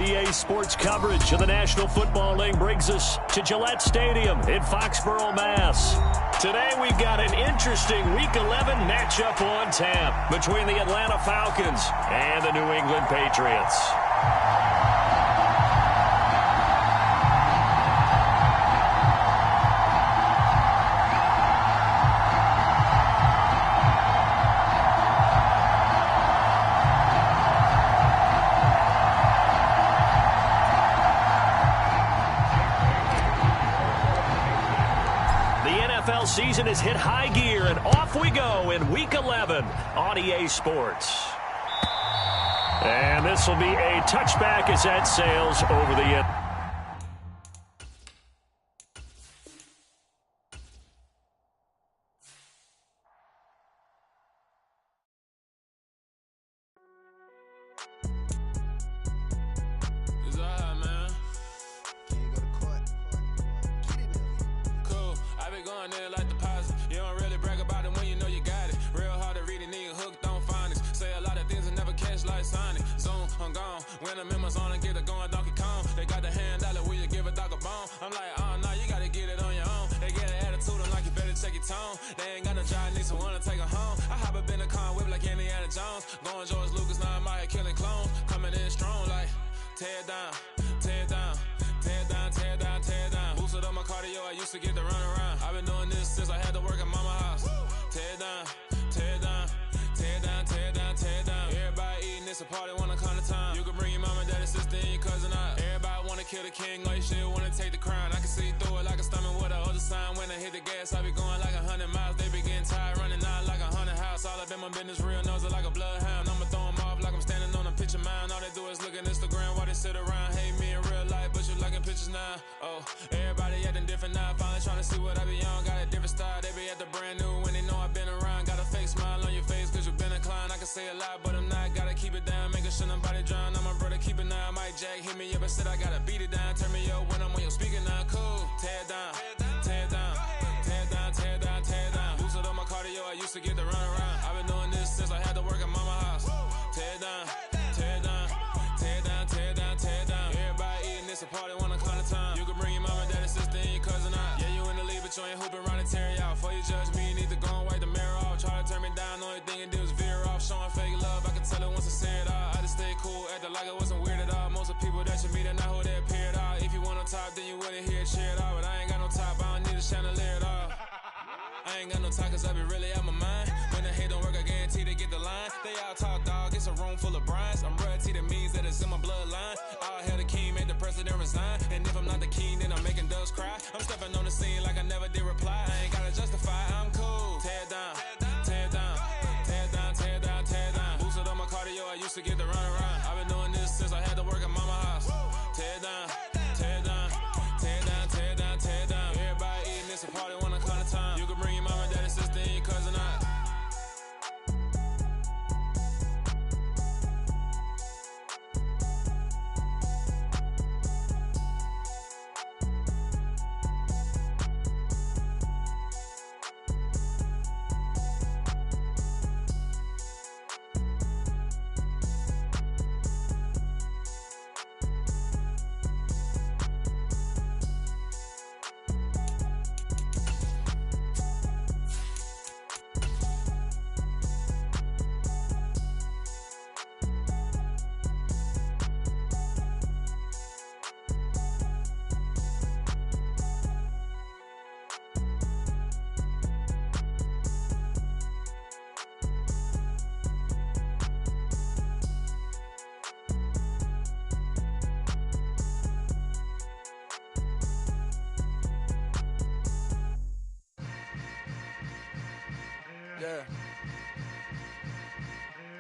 EA Sports coverage of the National Football League brings us to Gillette Stadium in Foxborough, Mass. Today we've got an interesting Week 11 matchup on tap between the Atlanta Falcons and the New England Patriots. Season has hit high gear, and off we go in Week 11 on EA Sports. And this will be a touchback as that sails over the end.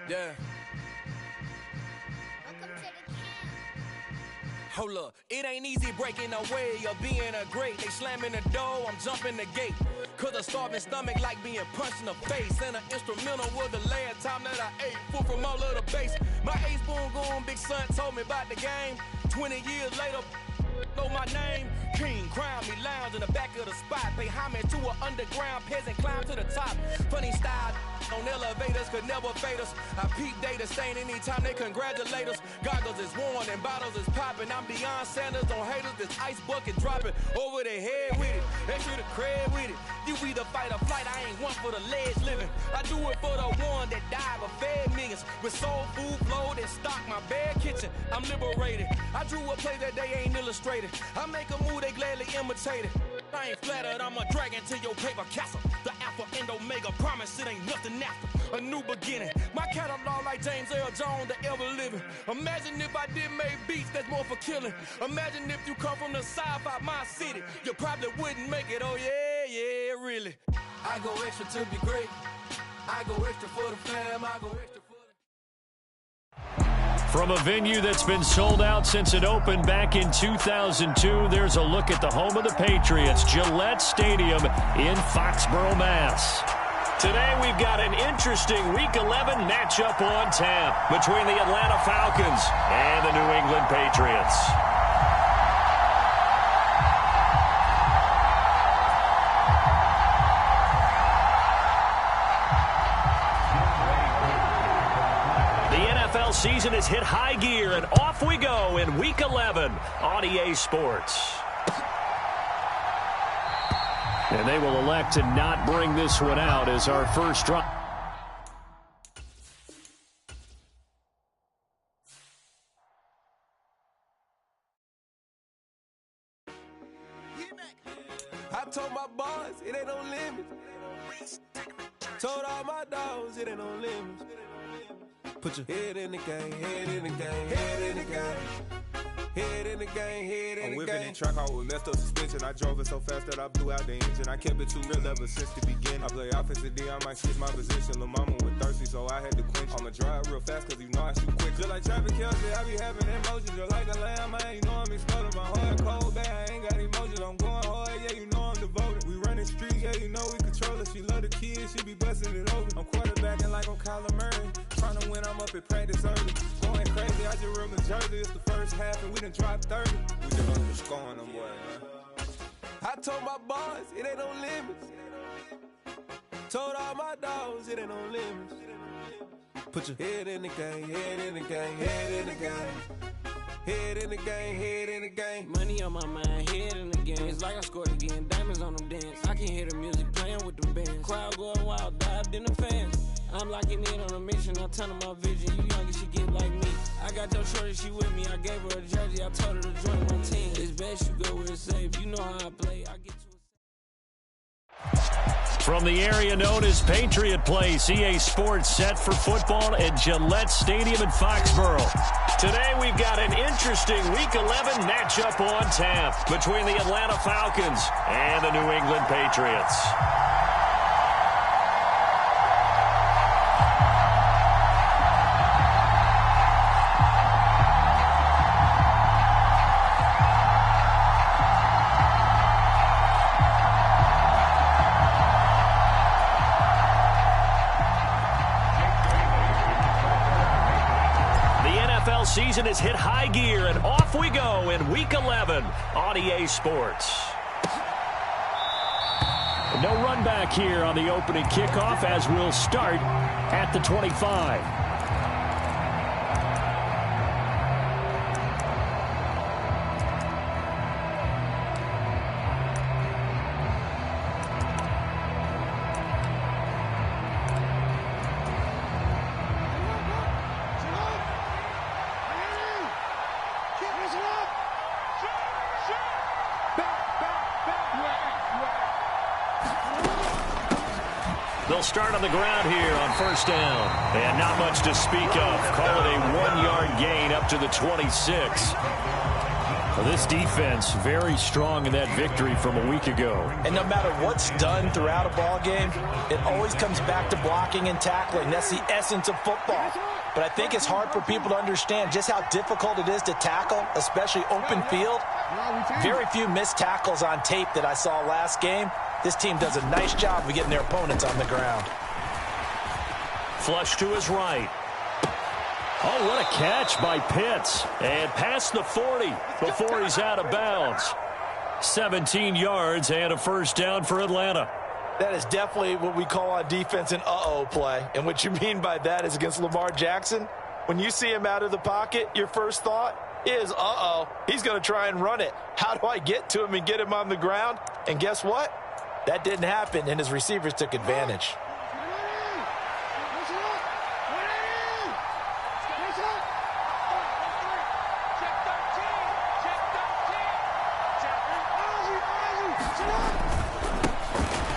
Yeah. Hold up, it ain't easy breaking away or being a great. They slamming the door, I'm jumping the gate. Cause a starving stomach like being punched in the face. And an instrumental was the last time that I ate. Food from all of the base. My ace spoon going, big son told me about the game. 20 years later, know my name? King, crown me, lounge in the back of the spot. Pay homage to an underground peasant, climb to the top. Funny style on elevators could never fade us. I peep data stain anytime they congratulate us. Goggles is worn and bottles is popping. I'm Deion Sanders on haters, this ice bucket dropping over their head with it. Extra the cred with it. You either fight or flight, I ain't one for the ledge living. I do it for the one that died but fed millions. With soul food flowed and stock my bad kitchen. I'm liberated. I drew a play that they ain't illustrated. I make a move, they gladly imitate it. I ain't flattered, I'm a dragon to your paper castle. The alpha and omega, promise it ain't nothing after. A new beginning. My catalog like James Earl Jones, the ever living. Imagine if I did make beats that's more for killing. Imagine if you come from the south out my city. You probably wouldn't make it, oh yeah, really. I go extra to be great. I go extra for the fam, I go extra for the... From a venue that's been sold out since it opened back in 2002, there's a look at the home of the Patriots, Gillette Stadium in Foxborough, Mass. Today we've got an interesting Week 11 matchup on tap between the Atlanta Falcons and the New England Patriots. NFL season has hit high gear, and off we go in Week 11 on EA Sports. And they will elect to not bring this one out as our first drive. I told my boys it ain't no limits. Told all my dogs it ain't no limits. Put your head in the game, head in the game, head in the game. Head in the game, head in the game. I'm whipping and track out with messed up suspension. I drove it so fast that I blew out the engine. I kept it too real ever since the beginning. I play offensive D, I might switch my position. Lil' mama was thirsty, so I had to quench. I'ma drive real fast, cause you know I shoot quick. Just like Travis Kelce, I be having emotions. Just like a lamb, man, you know I'm exploding. My heart cold, bad, I ain't got emotions. I'm going hard, yeah, you know I'm devoted. We running streets, yeah, you know we control it. She love the kids, she be busting it over. I'm quarterbacking like I'm Kyler Murray. Trying to win, I'm up at practice early. Going crazy, I just real Jersey. It's the first half and we done dropped 30. We just under scoring them, boy, man. I told my boys, it ain't no limits. Told all my dogs, it ain't no limits. Put your head in the game, head in the game, head in the game. Head in the game, head in the game. Money on my mind, head in the game. It's like I scored again, diamonds on them dance. I can hear the music playing with them bands. Crowd going wild, dived in the fans. I'm locking in on a mission, I tell them my vision. You young, you should get like me. I got your shorty, she with me. I gave her a jersey, I told her to join my team. It's best you go where it's safe. You know how I play, I get to it. From the area known as Patriot Place, EA Sports set for football at Gillette Stadium in Foxborough. Today we've got an interesting Week 11 matchup on tap between the Atlanta Falcons and the New England Patriots. Season has hit high gear, and off we go in Week 11 on EA Sports. No run back here on the opening kickoff as we'll start at the 25. They'll start on the ground here on first down. And not much to speak of. Call it a 1-yard gain up to the 26. Well, this defense very strong in that victory from a week ago. And no matter what's done throughout a ball game, it always comes back to blocking and tackling. That's the essence of football. But I think it's hard for people to understand just how difficult it is to tackle, especially open field. Very few missed tackles on tape that I saw last game. This team does a nice job of getting their opponents on the ground. Flush to his right. Oh, what a catch by Pitts. And past the 40 before he's out of bounds. 17 yards and a first down for Atlanta. That is definitely what we call on defense an uh-oh play. And what you mean by that is against Lamar Jackson, when you see him out of the pocket, your first thought is, uh-oh, he's going to try and run it. How do I get to him and get him on the ground? And guess what? That didn't happen, and his receivers took advantage.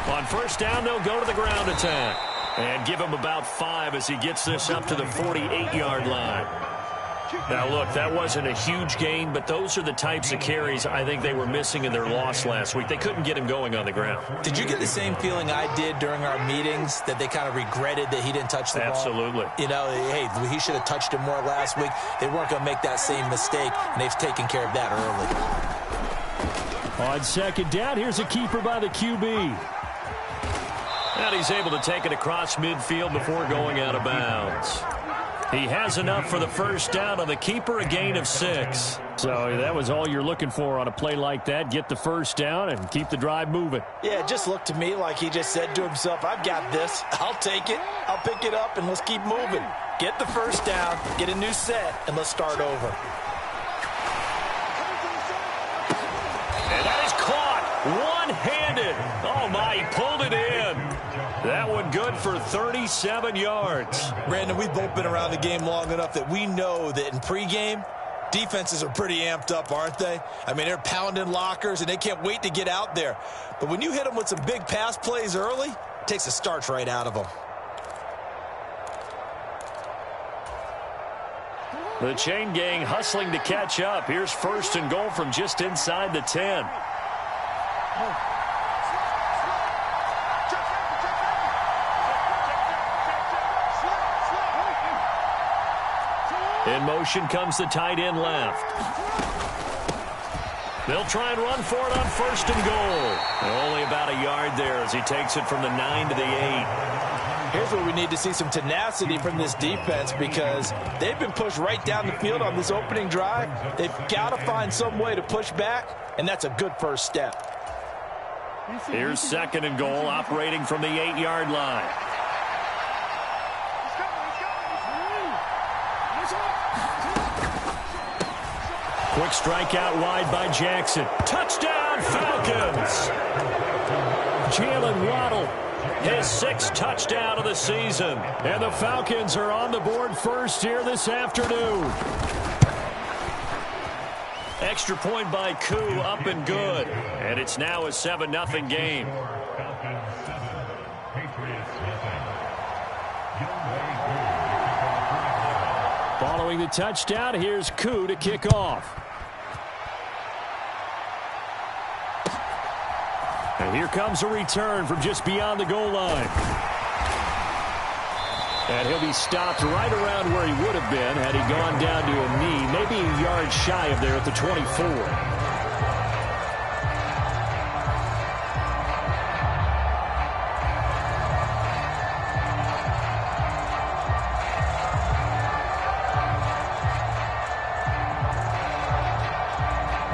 On first down, they'll go to the ground attack and give him about 5 as he gets this up to the 48-yard line. Now, look, that wasn't a huge gain, but those are the types of carries I think they were missing in their loss last week. They couldn't get him going on the ground. Did you get the same feeling I did during our meetings, that they kind of regretted that he didn't touch the ball? Absolutely. You know, hey, he should have touched him more last week. They weren't going to make that same mistake, and they've taken care of that early. On second down, here's a keeper by the QB. And he's able to take it across midfield before going out of bounds. He has enough for the first down on the keeper, a gain of 6. So that was all you're looking for on a play like that. Get the first down and keep the drive moving. Yeah, it just looked to me like he just said to himself, I've got this. I'll take it. I'll pick it up, and let's keep moving. Get the first down, get a new set, and let's start over. And that is caught one-handed. Oh, my, he pulled it in. That one good for 37 yards. Brandon, we've both been around the game long enough that we know that in pregame, defenses are pretty amped up, aren't they? I mean, they're pounding lockers, and they can't wait to get out there. But when you hit them with some big pass plays early, it takes the starch right out of them. The chain gang hustling to catch up. Here's first and goal from just inside the 10. In motion comes the tight end left. They'll try and run for it on first and goal. Only about a yard there as he takes it from the 9 to the 8. Here's where we need to see some tenacity from this defense, because they've been pushed right down the field on this opening drive. They've got to find some way to push back, and that's a good first step. Here's second and goal, operating from the 8-yard line. Quick strike out wide by Jackson. Touchdown, Falcons! Jalen Waddle, his 6th touchdown of the season. And the Falcons are on the board first here this afternoon. Extra point by Koo, up and good. And it's now a 7-0 game. Following the touchdown, here's Koo to kick off. And here comes a return from just beyond the goal line. And he'll be stopped right around where he would have been had he gone down to a knee, maybe a yard shy of there at the 24.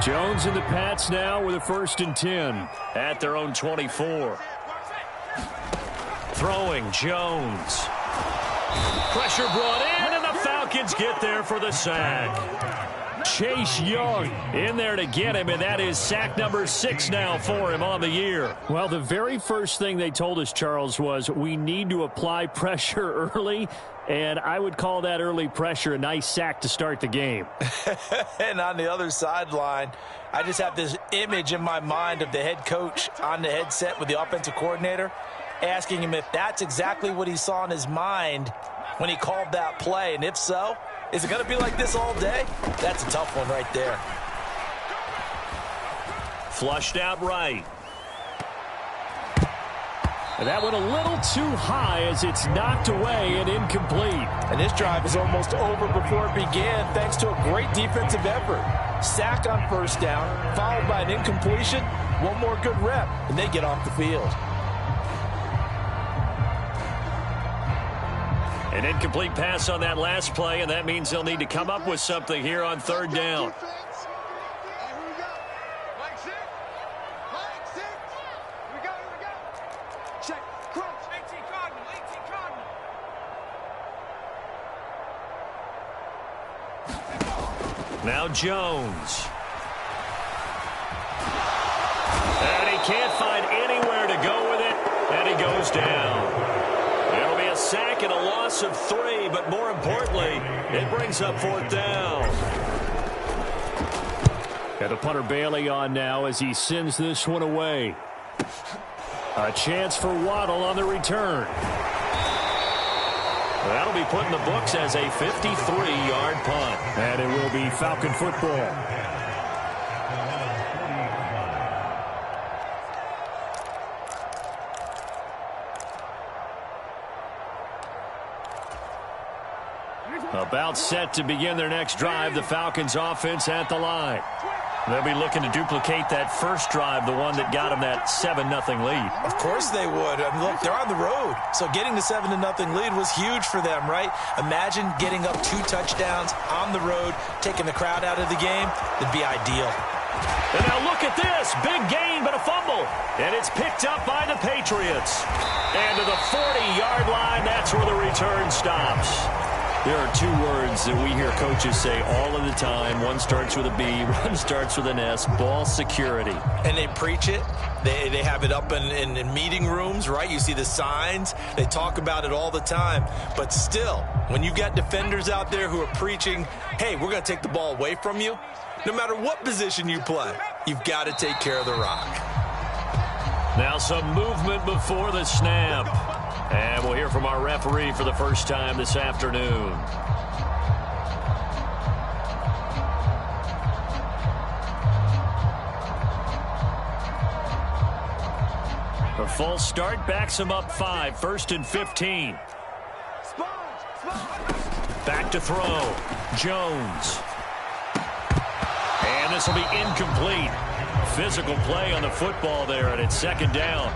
Jones and the Pats now with a 1st and 10 at their own 24. Throwing Jones. Pressure brought in, and the Falcons get there for the sack. Chase Young in there to get him, and that is sack number 6 now for him on the year. Well, the very first thing they told us, Charles, was we need to apply pressure early, and I would call that early pressure a nice sack to start the game. And on the other sideline, I just have this image in my mind of the head coach on the headset with the offensive coordinator, asking him if that's exactly what he saw in his mind when he called that play. And if so, is it going to be like this all day? That's a tough one right there. Flushed out right. And that went a little too high as it's knocked away and incomplete. And this drive is almost over before it began, thanks to a great defensive effort. Sack on first down, followed by an incompletion. One more good rep, and they get off the field. An incomplete pass on that last play, and that means they'll need to come up with something here on third down. Now Jones. And he can't find anywhere to go with it, and he goes down. It'll be a sack and a loss of 3, but more importantly, it brings up fourth down. And the punter Bailey on now as he sends this one away. A chance for Waddle on the return. That'll be put in the books as a 53-yard punt. And it will be Falcon football. About set to begin their next drive, the Falcons offense at the line. They'll be looking to duplicate that first drive, the one that got them that 7-0 lead. Of course they would. I mean, look, they're on the road. So getting the 7-0 lead was huge for them, right? Imagine getting up 2 touchdowns on the road, taking the crowd out of the game. It'd be ideal. And now look at this. Big gain, but a fumble. And it's picked up by the Patriots. And to the 40-yard line, that's where the return stops. There are 2 words that we hear coaches say all of the time. One starts with a B, one starts with an S, ball security. And they preach it. They have it up in meeting rooms, right? You see the signs. They talk about it all the time. But still, when you've got defenders out there who are preaching, hey, we're going to take the ball away from you, no matter what position you play, you've got to take care of the rock. Now some movement before the snap. And we'll hear from our referee for the first time this afternoon. A false start backs him up 5, 1st and 15. Back to throw. Jones. And this will be incomplete. Physical play on the football there, and it's second down.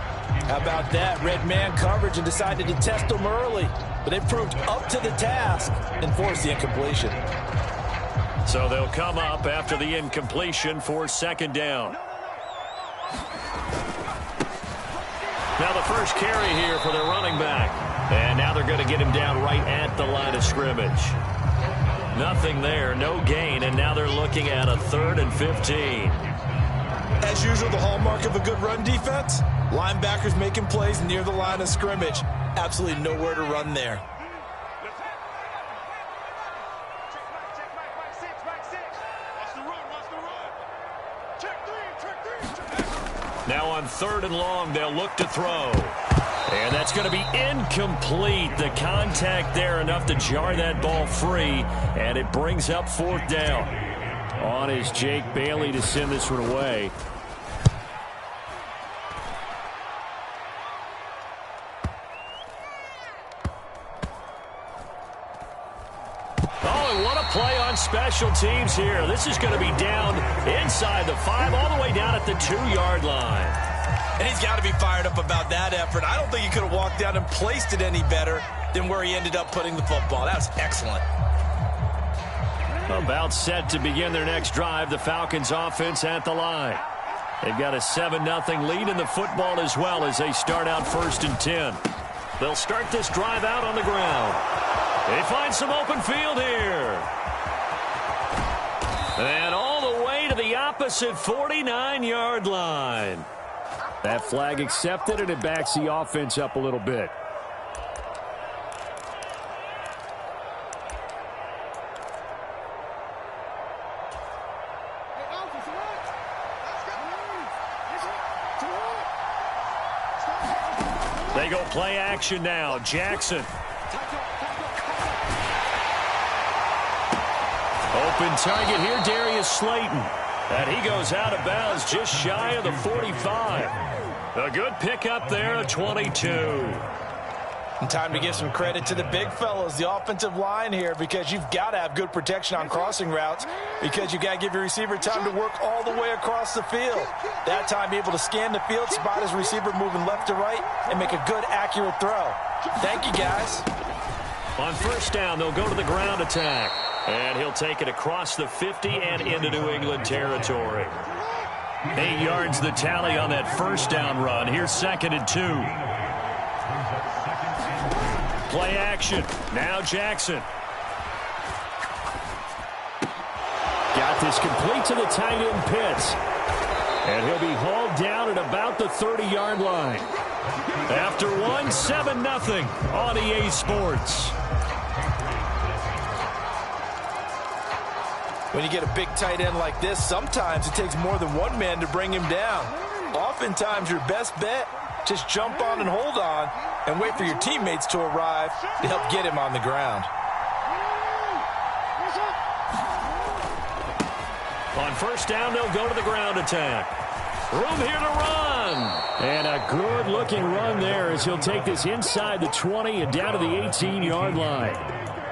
How about that? Red man coverage and decided to test them early. But they proved up to the task and forced the incompletion. So they'll come up after the incompletion for second down. Now the first carry here for their running back. And now they're going to get him down right at the line of scrimmage. Nothing there, no gain, and now they're looking at a 3rd and 15. As usual, the hallmark of a good run defense, linebackers making plays near the line of scrimmage. Absolutely nowhere to run there. Now on 3rd and long, they'll look to throw. And that's going to be incomplete. The contact there enough to jar that ball free, and it brings up 4th down. On is Jake Bailey to send this one away. Oh, and what a play on special teams here. This is going to be down inside the 5, all the way down at the 2-yard line. And he's got to be fired up about that effort. I don't think he could have walked down and placed it any better than where he ended up putting the football. That was excellent. About set to begin their next drive, the Falcons offense at the line. They've got a 7-0 lead in the football as well as they start out 1st and 10. They'll start this drive out on the ground. They find some open field here. And all the way to the opposite 49-yard line. That flag accepted, and it backs the offense up a little bit. They go play action now. Jackson. Open target here, Darius Slayton. And he goes out of bounds just shy of the 45. A good pickup there, a 22. And time to give some credit to the big fellas, the offensive line here, because you've got to have good protection on crossing routes, because you've got to give your receiver time to work all the way across the field. That time, be able to scan the field, spot his receiver moving left to right, and make a good, accurate throw. Thank you, guys. On first down, they'll go to the ground attack. And he'll take it across the 50 and into New England territory. 8 yards the tally on that first down run. Here's 2nd and 2. Play action. Now Jackson. Got this complete to the tight end Pitts. And he'll be hauled down at about the 30-yard line. After one, 7-0 on EA Sports. When you get a big tight end like this, sometimes it takes more than one man to bring him down. Oftentimes, your best bet, just jump on and hold on and wait for your teammates to arrive to help get him on the ground. On first down, they'll go to the ground attack. Room here to run. And a good-looking run there as he'll take this inside the 20 and down to the 18-yard line.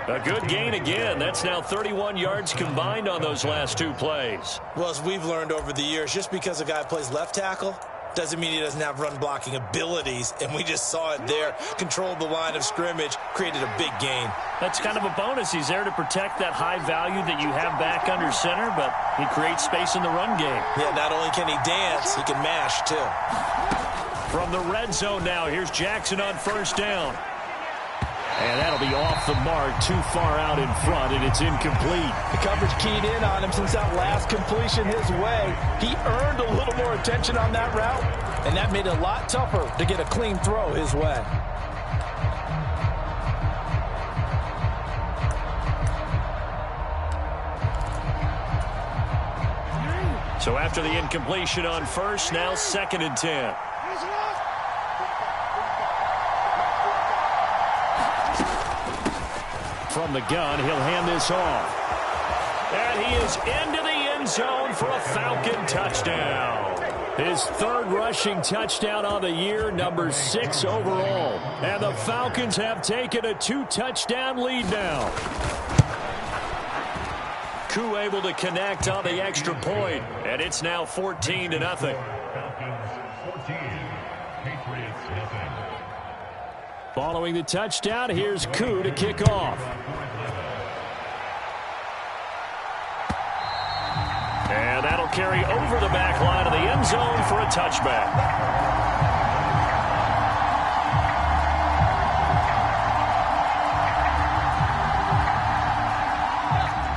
A good gain again. That's now 31 yards combined on those last 2 plays. Well, as we've learned over the years, just because a guy plays left tackle doesn't mean he doesn't have run-blocking abilities, and we just saw it there. Controlled the line of scrimmage, created a big gain. That's kind of a bonus. He's there to protect that high value that you have back under center, but he creates space in the run game. Yeah, not only can he dance, he can mash, too. From the red zone now, here's Jackson on first down. And that'll be off the mark, too far out in front, and it's incomplete. The coverage keyed in on him since that last completion his way. He earned a little more attention on that route, and that made it a lot tougher to get a clean throw his way. So after the incompletion on first, now 2nd and 10. From the gun, he'll hand this off. And he is into the end zone for a Falcon touchdown. His 3rd rushing touchdown on the year, number 6 overall. And the Falcons have taken a 2-touchdown lead now. Koo able to connect on the extra point, and it's now 14-0. Falcons 14, Patriots nothing. Following the touchdown, here's Koo to kick off. And that'll carry over the back line of the end zone for a touchback.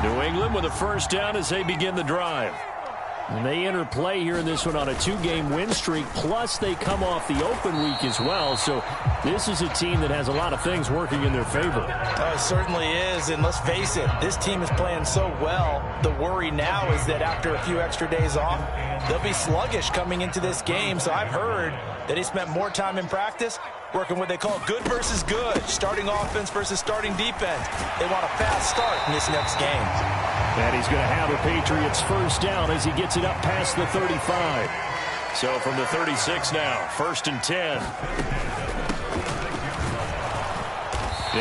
New England with a first down as they begin the drive. And they enter play here in this one on a 2-game win streak, plus they come off the open week as well. So this is a team that has a lot of things working in their favor. It certainly is, and let's face it, this team is playing so well. The worry now is that after a few extra days off, they'll be sluggish coming into this game. So I've heard that he spent more time in practice working what they call good versus good, starting offense versus starting defense. They want a fast start in this next game. And he's going to have a Patriots first down as he gets it up past the 35. So from the 36 now, 1st and 10.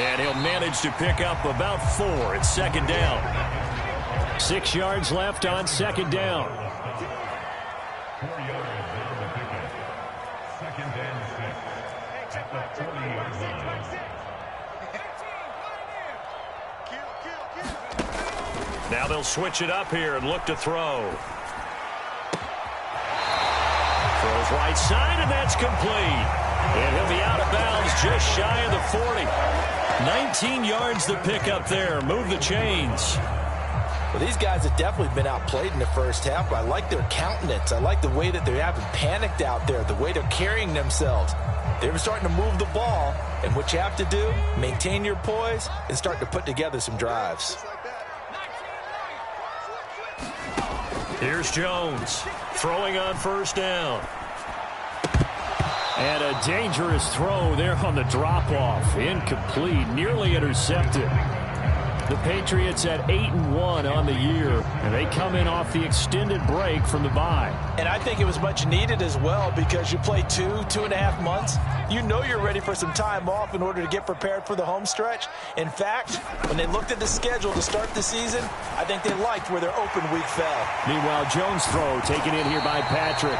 And he'll manage to pick up about 4 at 2nd down. 6 yards left on 2nd down. 4 yards after the pickup. 2nd and 6. At the 40-yard line. Now they'll switch it up here and look to throw. Throws right side, and that's complete. And he'll be out of bounds just shy of the 40. 19 yards the pickup there. Move the chains. Well, these guys have definitely been outplayed in the first half, but I like their countenance. I like the way that they haven't panicked out there, the way they're carrying themselves. They're starting to move the ball, and what you have to do, maintain your poise and start to put together some drives. Here's Jones throwing on first down. And a dangerous throw there on the drop-off. Incomplete, nearly intercepted. The Patriots at 8-1 on the year, and they come in off the extended break from the bye. And I think it was much needed as well because you play 2.5 months. You know you're ready for some time off in order to get prepared for the home stretch. In fact, when they looked at the schedule to start the season, I think they liked where their open week fell. Meanwhile, Jones' throw taken in here by Patrick.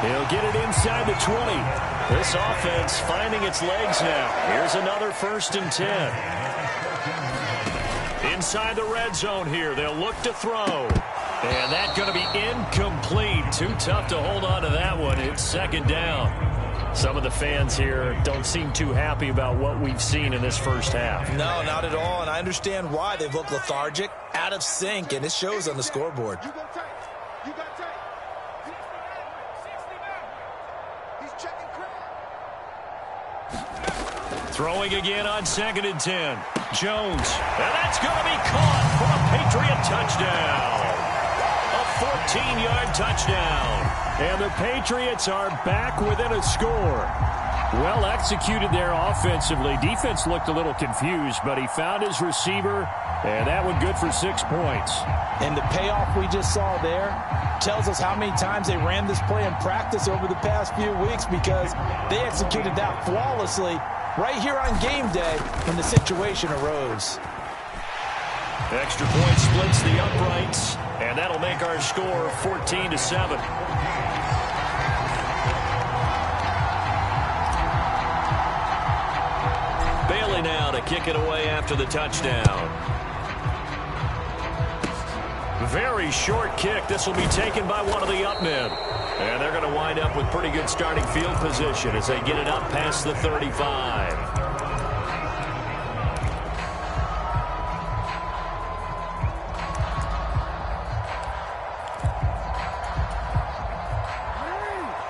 He'll get it inside the 20. This offense finding its legs now. Here's another 1st and 10. inside the red zone here. They'll look to throw. And that's going to be incomplete. Too tough to hold on to that one. It's second down. Some of the fans here don't seem too happy about what we've seen in this first half. No, not at all, and I understand why. They've looked lethargic, out of sync, and it shows on the scoreboard. Throwing again on 2nd and 10. Jones. And that's going to be caught for a Patriot touchdown. A 14-yard touchdown. And the Patriots are back within a score. Well executed there offensively. Defense looked a little confused, but he found his receiver, and that one good for 6 points. And the payoff we just saw there tells us how many times they ran this play in practice over the past few weeks, because they executed that flawlessly right here on game day when the situation arose. Extra point splits the uprights, and that'll make our score 14-7. Bailey now to kick it away after the touchdown. Very short kick. This will be taken by one of the up men. And they're going to wind up with pretty good starting field position as they get it up past the 35.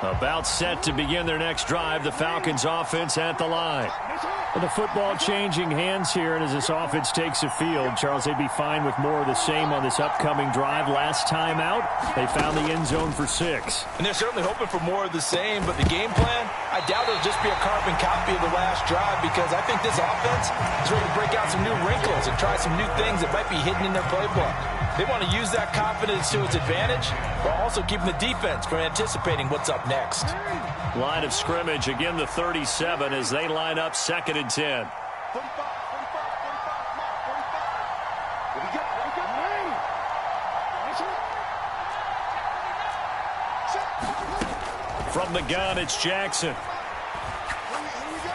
About set to begin their next drive. The Falcons offense at the line. The football changing hands here, and as this offense takes the field, Charles, they'd be fine with more of the same on this upcoming drive. Last time out, they found the end zone for 6. And they're certainly hoping for more of the same, but the game plan, I doubt it'll just be a carbon copy of the last drive, because I think this offense is ready to break out some new wrinkles and try some new things that might be hidden in their playbook. They want to use that confidence to its advantage, while also keeping the defense from anticipating what's up next. Line of scrimmage, again the 37 as they line up 2nd and 10. From the gun, it's Jackson.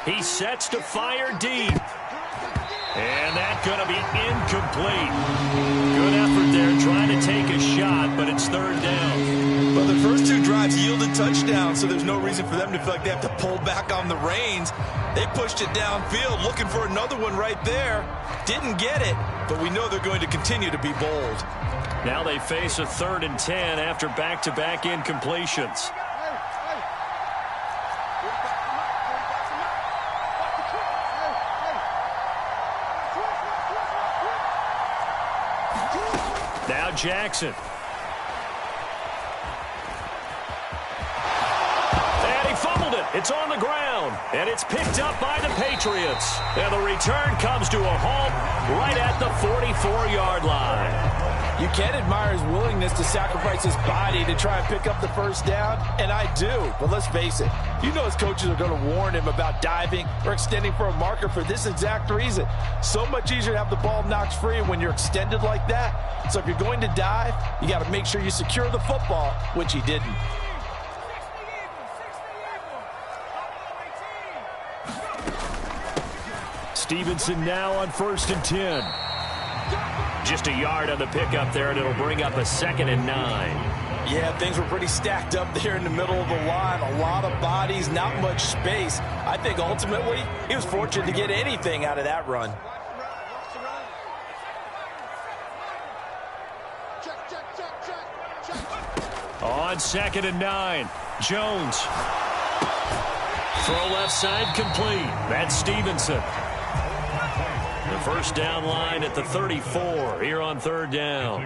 He sets to fire deep. And that's going to be incomplete. Good effort there trying to take a shot, but it's 3rd down. Well, the first 2 drives yielded touchdowns, so there's no reason for them to feel like they have to pull back on the reins. They pushed it downfield, looking for another one right there. Didn't get it, but we know they're going to continue to be bold. Now they face a 3rd and 10 after back-to-back incompletions. Now Jackson. And he fumbled it. It's on the ground. And it's picked up by the Patriots. And the return comes to a halt right at the 44-yard line. You can admire his willingness to sacrifice his body to try and pick up the first down, and I do. But let's face it, you know his coaches are going to warn him about diving or extending for a marker for this exact reason. So much easier to have the ball knocked free when you're extended like that. So if you're going to dive, you got to make sure you secure the football, which he didn't. Stevenson now on 1st and 10. Just a yard on the pickup there, and it'll bring up a 2nd and 9. Yeah, things were pretty stacked up there in the middle of the line. A lot of bodies, not much space. I think ultimately he was fortunate to get anything out of that run. On 2nd and 9, Jones. Throw left side complete. That's Stevenson. The first down line at the 34 here on 3rd down.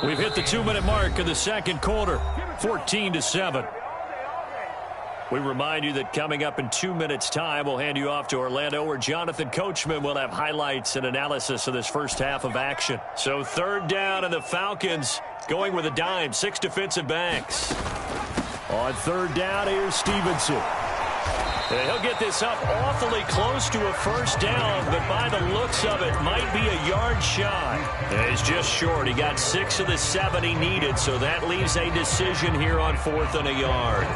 We've hit the 2-minute mark of the 2nd quarter, 14-7. We remind you that coming up in 2 minutes' time, we'll hand you off to Orlando, where Jonathan Coachman will have highlights and analysis of this first half of action. So 3rd down, and the Falcons going with a dime, 6 defensive backs. On 3rd down, here's Stevenson. And he'll get this up awfully close to a first down, but by the looks of it, might be a yard shy. And he's just short. He got 6 of the 7 he needed, so that leaves a decision here on 4th and a yard.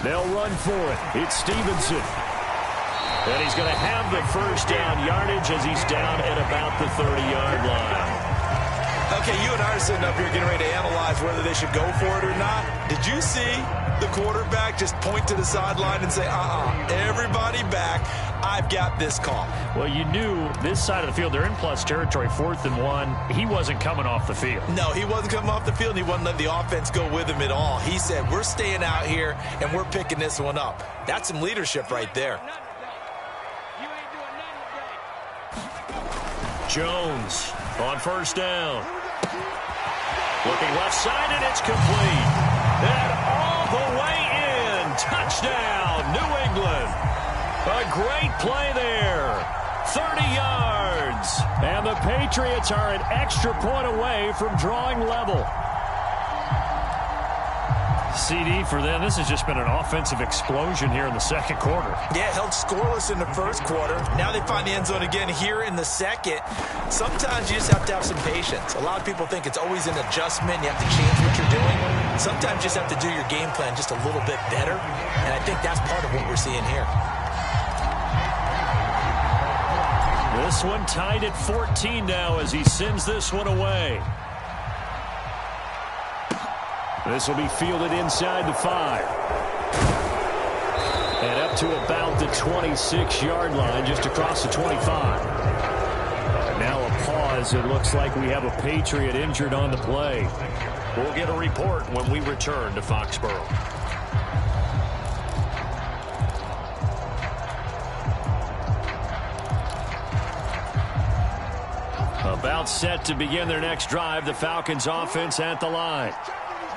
They'll run for it. It's Stevenson. And he's going to have the first down yardage as he's down at about the 30-yard line. Okay, you and I are sitting up here getting ready to analyze whether they should go for it or not. Did you see the quarterback just point to the sideline and say, everybody back, I've got this call? Well, you knew this side of the field, they're in plus territory, 4th and 1. He wasn't coming off the field. No, he wasn't coming off the field, and he wasn't letting the offense go with him at all. He said, we're staying out here, and we're picking this one up. That's some leadership right there. Jones on first down. Looking left side, and it's complete. And all the way in. Touchdown, New England. A great play there. 30 yards. And the Patriots are an extra point away from drawing level. CD for them. This has just been an offensive explosion here in the second quarter. Yeah, held scoreless in the first quarter. Now they find the end zone again here in the second. Sometimes you just have to have some patience. A lot of people think it's always an adjustment. You have to change what you're doing. Sometimes you just have to do your game plan just a little bit better. And I think that's part of what we're seeing here. This one tied at 14 now as he sends this one away. This will be fielded inside the 5. And up to about the 26-yard line, just across the 25. And now a pause. It looks like we have a Patriot injured on the play. We'll get a report when we return to Foxborough. About set to begin their next drive, the Falcons offense at the line.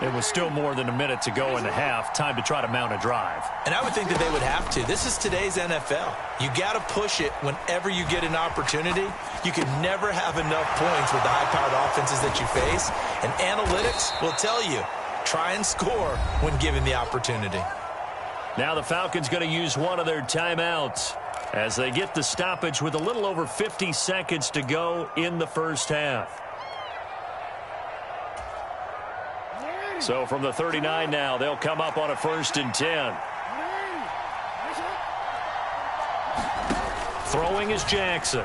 It was still more than a minute to go in the half. Time to try to mount a drive. And I would think that they would have to. This is today's NFL. You got to push it whenever you get an opportunity. You can never have enough points with the high-powered offenses that you face. And analytics will tell you, try and score when given the opportunity. Now the Falcons going to use one of their timeouts as they get the stoppage with a little over 50 seconds to go in the first half. So from the 39 now, they'll come up on a 1st and 10. Throwing is Jackson.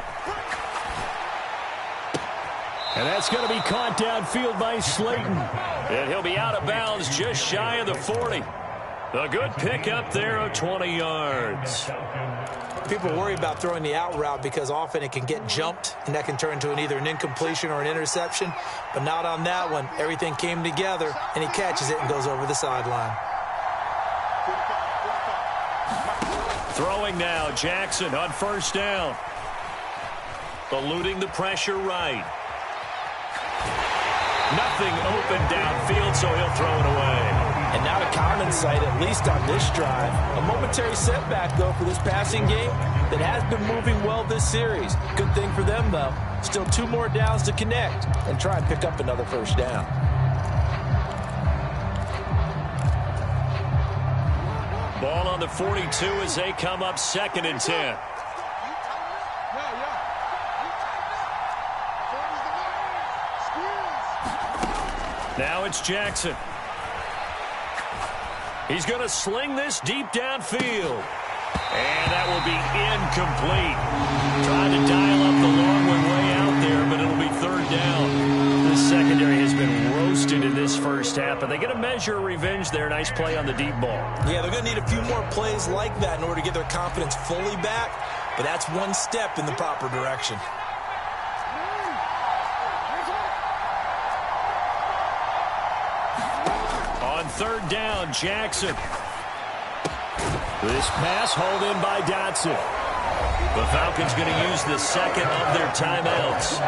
And that's going to be caught downfield by Slayton. And he'll be out of bounds just shy of the 40. A good pickup there of 20 yards. People worry about throwing the out route because often it can get jumped, and that can turn into either an incompletion or an interception. But not on that one. Everything came together, and he catches it and goes over the sideline. Throwing now, Jackson on first down. Eluding the pressure right. Nothing open downfield, so he'll throw it away. And not a common sight, at least on this drive. A momentary setback, though, for this passing game that has been moving well this series. Good thing for them, though. Still 2 more downs to connect and try and pick up another first down. Ball on the 42 as they come up 2nd and 10. Now it's Jackson. He's going to sling this deep downfield. And that will be incomplete. Trying to dial up the long one way out there, but it'll be 3rd down. This secondary has been roasted in this first half, but they get a measure of revenge there. Nice play on the deep ball. Yeah, they're going to need a few more plays like that in order to get their confidence fully back, but that's one step in the proper direction. On 3rd down, Jackson. This pass hauled in by Dotson. The Falcons going to use the second of their timeouts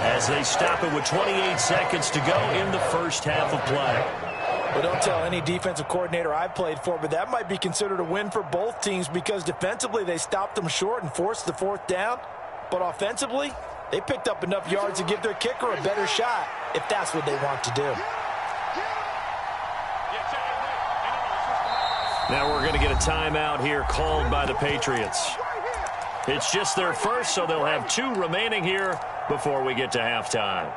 as they stop it with 28 seconds to go in the first half of play. Well, don't tell any defensive coordinator I've played for, but that might be considered a win for both teams because defensively they stopped them short and forced the 4th down. But offensively, they picked up enough yards to give their kicker a better shot if that's what they want to do. Now we're going to get a timeout here called by the Patriots. It's just their first, so they'll have 2 remaining here before we get to halftime.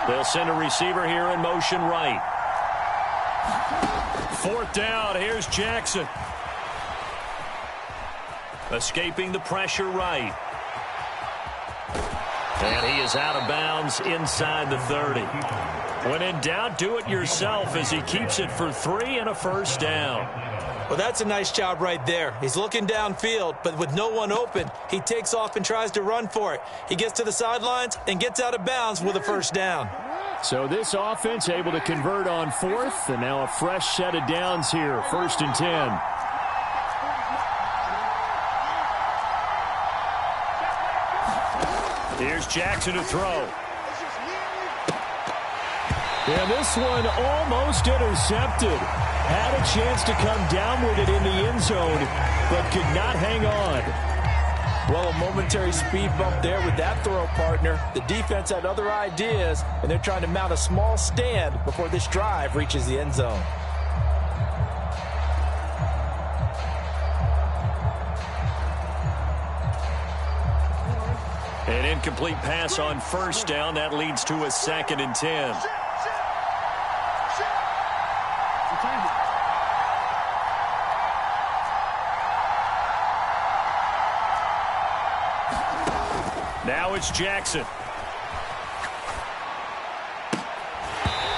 They'll send a receiver here in motion right. 4th down. Here's Jackson. Escaping the pressure right. And he is out of bounds inside the 30. When in doubt, do it yourself as he keeps it for 3 and a first down. Well, that's a nice job right there. He's looking downfield, but with no one open, he takes off and tries to run for it. He gets to the sidelines and gets out of bounds with a first down. So this offense able to convert on 4th, and now a fresh set of downs here, 1st and 10. Here's Jackson to throw. And this one almost intercepted. Had a chance to come down with it in the end zone, but could not hang on. Well, a momentary speed bump there with that throw, partner. The defense had other ideas, and they're trying to mount a small stand before this drive reaches the end zone. An incomplete pass on first down. That leads to a 2nd and 10. Now it's Jackson.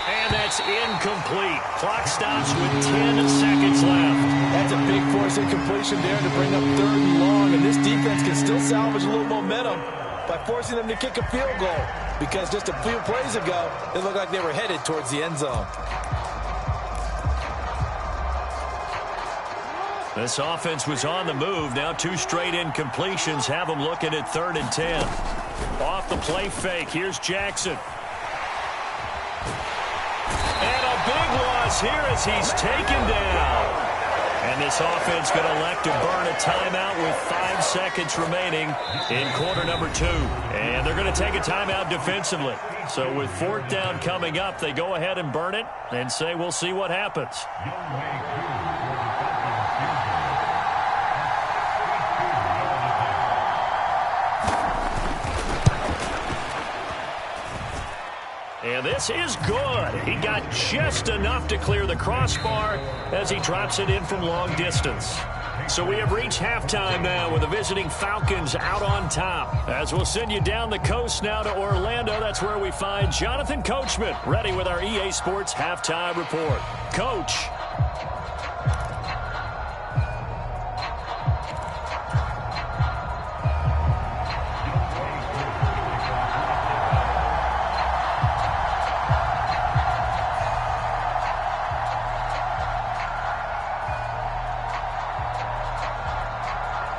And that's incomplete. Clock stops with 10 seconds left. That's a big force incompletion there to bring up 3rd and long, and this defense can still salvage a little momentum by forcing them to kick a field goal, because just a few plays ago, it looked like they were headed towards the end zone. This offense was on the move. Now 2 straight incompletions have them looking at 3rd and 10. Off the play fake, here's Jackson. And a big loss here as he's taken down. And this offense going to elect to burn a timeout with 5 seconds remaining in quarter number 2. And they're going to take a timeout defensively. So with 4th down coming up, they go ahead and burn it and say we'll see what happens. And this is good. He got just enough to clear the crossbar as he drops it in from long distance. So we have reached halftime now with the visiting Falcons out on top. As we'll send you down the coast now to Orlando. That's where we find Jonathan Coachman ready with our EA Sports halftime report. Coach.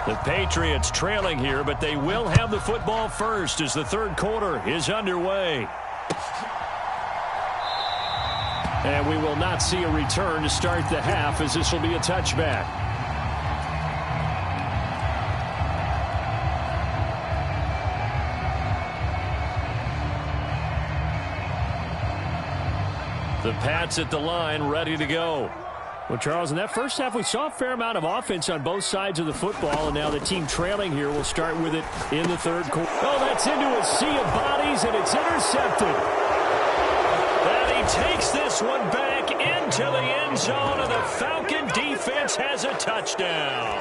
The Patriots trailing here, but they will have the football first as the 3rd quarter is underway. And we will not see a return to start the half, as this will be a touchback. The Pats at the line, ready to go. Well, Charles, in that first half, we saw a fair amount of offense on both sides of the football, and now the team trailing here will start with it in the 3rd quarter. Oh, that's into a sea of bodies, and it's intercepted. And he takes this one back into the end zone, and the Falcon defense has a touchdown.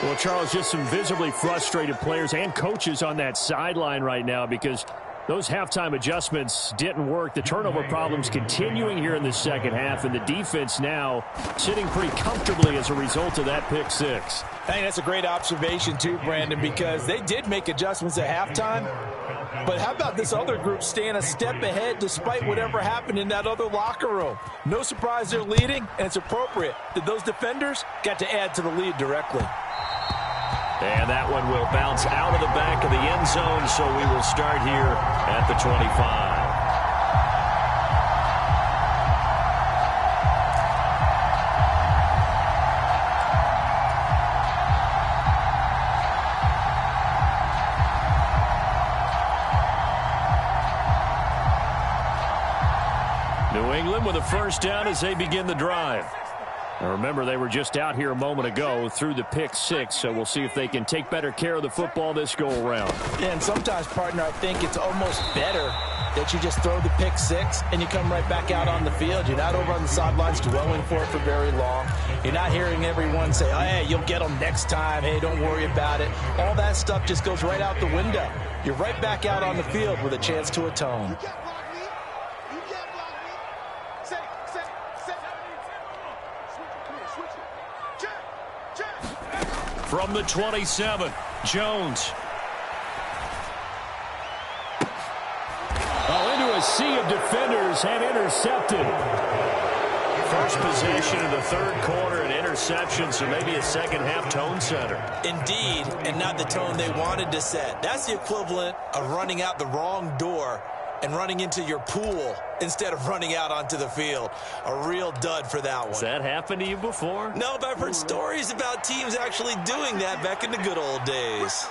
Well, Charles, just some visibly frustrated players and coaches on that sideline right now because those halftime adjustments didn't work. The turnover problems continuing here in the second half, and the defense now sitting pretty comfortably as a result of that pick six. I think that's a great observation too, Brandon, because they did make adjustments at halftime. But how about this other group staying a step ahead despite whatever happened in that other locker room? No surprise they're leading, and it's appropriate that those defenders got to add to the lead directly. And that one will bounce out of the back of the end zone, so we will start here at the 25. New England with a first down as they begin the drive. Now remember, they were just out here a moment ago through the pick six, so we'll see if they can take better care of the football this go-around. Yeah, and sometimes, partner, I think it's almost better that you just throw the pick six and you come right back out on the field. You're not over on the sidelines dwelling for it for very long. You're not hearing everyone say, oh, hey, you'll get them next time. Hey, don't worry about it. All that stuff just goes right out the window. You're right back out on the field with a chance to atone. From the 27, Jones. Into a sea of defenders and intercepted. First possession of the third quarter, an interception, so maybe a second-half tone setter. Indeed, and not the tone they wanted to set. That's the equivalent of running out the wrong door and running into your pool instead of running out onto the field. A real dud for that one. Has that happened to you before? No, but I've heard stories about teams actually doing that back in the good old days.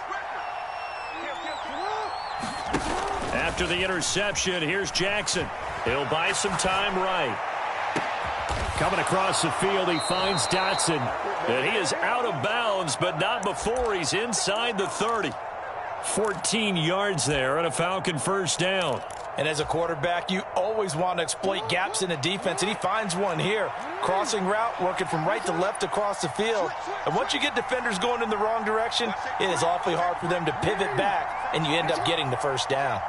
After the interception, here's Jackson. He'll buy some time right. Coming across the field, he finds Dotson. And he is out of bounds, but not before he's inside the 30. 14 yards there and a Falcon first down. And as a quarterback, you always want to exploit gaps in the defense, and he finds one here. Crossing route, working from right to left across the field. And once you get defenders going in the wrong direction, it is awfully hard for them to pivot back, and you end up getting the first down.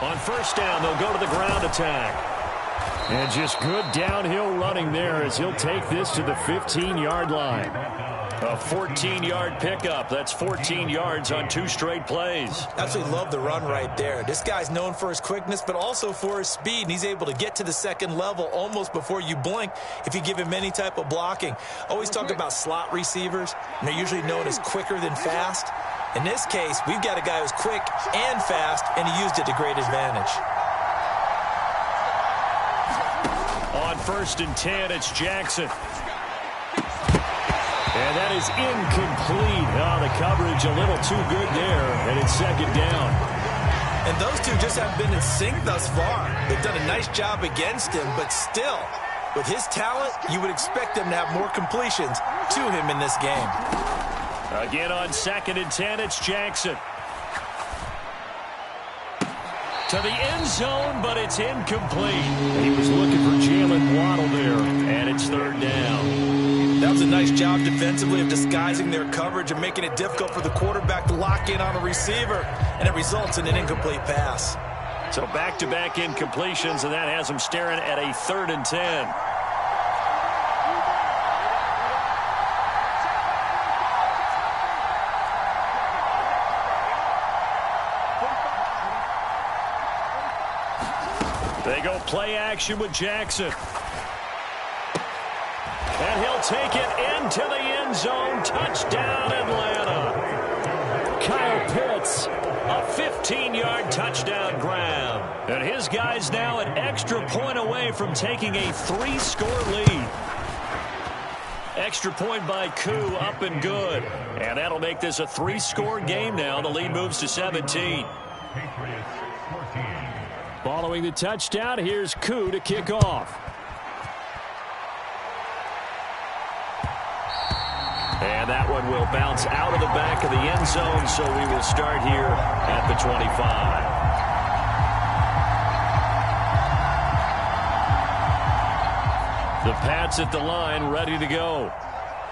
On first down, they'll go to the ground attack. And just good downhill running there as he'll take this to the 15-yard line. A 14-yard pickup. That's 14 yards on 2 straight plays. Absolutely love the run right there. This guy's known for his quickness, but also for his speed. And he's able to get to the second level almost before you blink if you give him any type of blocking. Always talk about slot receivers, and they're usually known as quicker than fast. In this case, we've got a guy who's quick and fast, and he used it to great advantage. On first and 10, it's Jackson. And that is incomplete. Oh, the coverage a little too good there, and it's second down. And those two just haven't been in sync thus far. They've done a nice job against him, but still, with his talent, you would expect them to have more completions to him in this game. Again on second and 10, it's Jackson. To the end zone, but it's incomplete. He was looking for Jalen Waddle there, and it's third down. That was a nice job defensively of disguising their coverage and making it difficult for the quarterback to lock in on a receiver, and it results in an incomplete pass. So back-to-back incompletions, and that has him staring at a 3rd and 10. They go play action with Jackson. And he'll take it into the end zone. Touchdown, Atlanta. Kyle Pitts, a 15-yard touchdown grab. And his guy's now an extra point away from taking a 3-score lead. Extra point by Koo, up and good. And that'll make this a 3-score game now. The lead moves to 17. Patriots 14. Following the touchdown, here's Koo to kick off. And that one will bounce out of the back of the end zone, so we will start here at the 25. The Pats at the line, ready to go.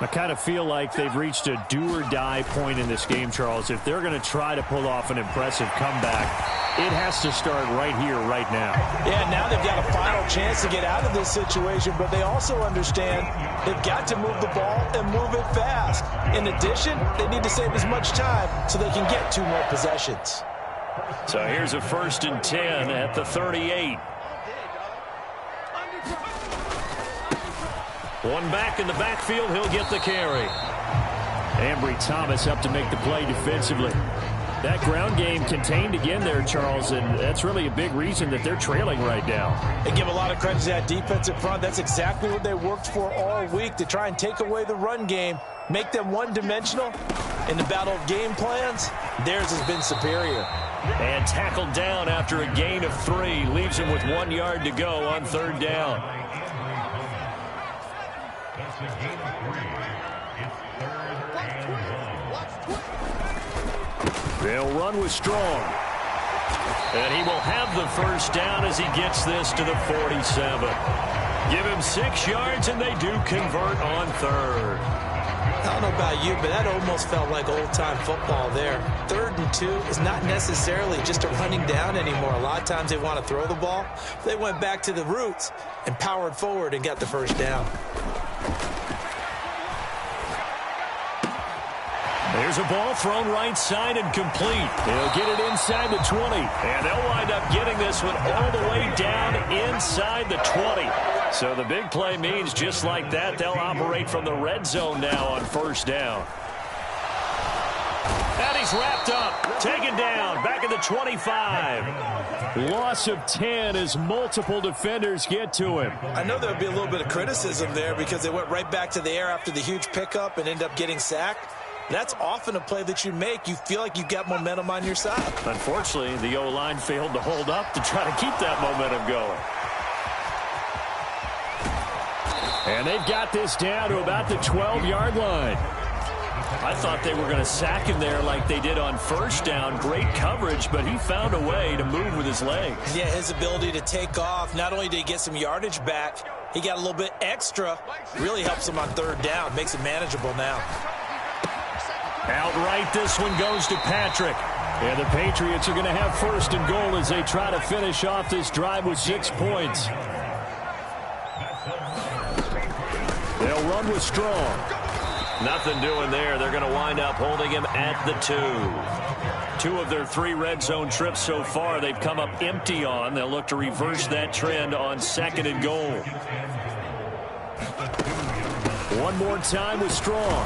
I kind of feel like they've reached a do-or-die point in this game, Charles. If they're going to try to pull off an impressive comeback, it has to start right here, right now. Yeah, now they've got a final chance to get out of this situation, but they also understand they've got to move the ball and move it fast. In addition, they need to save as much time so they can get 2 more possessions. So here's a 1st and 10 at the 38. One back in the backfield, he'll get the carry. Ambry Thomas up to make the play defensively. That ground game contained again there, Charles, and that's really a big reason that they're trailing right now. They give a lot of credit to that defensive front. That's exactly what they worked for all week, to try and take away the run game, make them one-dimensional. In the battle of game plans, theirs has been superior. And tackled down after a gain of 3. Leaves him with 1 yard to go on 3rd down. That's a gain of 3. It's 3rd and 1. They'll run with Strong. And he will have the first down as he gets this to the 47. Give him 6 yards, and they do convert on third. I don't know about you, but that almost felt like old-time football there. 3rd and 2 is not necessarily just a running down anymore. A lot of times they want to throw the ball. They went back to the roots and powered forward and got the first down. There's a ball thrown right side and complete. He'll get it inside the 20. And they'll wind up getting this one all the way down inside the 20. So the big play means just like that, they'll operate from the red zone now on first down. And he's wrapped up, taken down, back at the 25. Loss of 10 as multiple defenders get to him. I know there'll be a little bit of criticism there because they went right back to the air after the huge pickup and end up getting sacked. That's often a play that you make. You feel like you've got momentum on your side. Unfortunately, the O-line failed to hold up to try to keep that momentum going. And they've got this down to about the 12-yard line. I thought they were going to sack him there like they did on first down. Great coverage, but he found a way to move with his legs. Yeah, his ability to take off. Not only did he get some yardage back, he got a little bit extra. Really helps him on third down. Makes it manageable now. Outright, this one goes to Patrick. And the Patriots are going to have first and goal as they try to finish off this drive with 6 points. They'll run with Strong. Nothing doing there. They're going to wind up holding him at the 2. 2 of their 3 red zone trips so far they've come up empty on. They'll look to reverse that trend on 2nd and goal. One more time with Strong.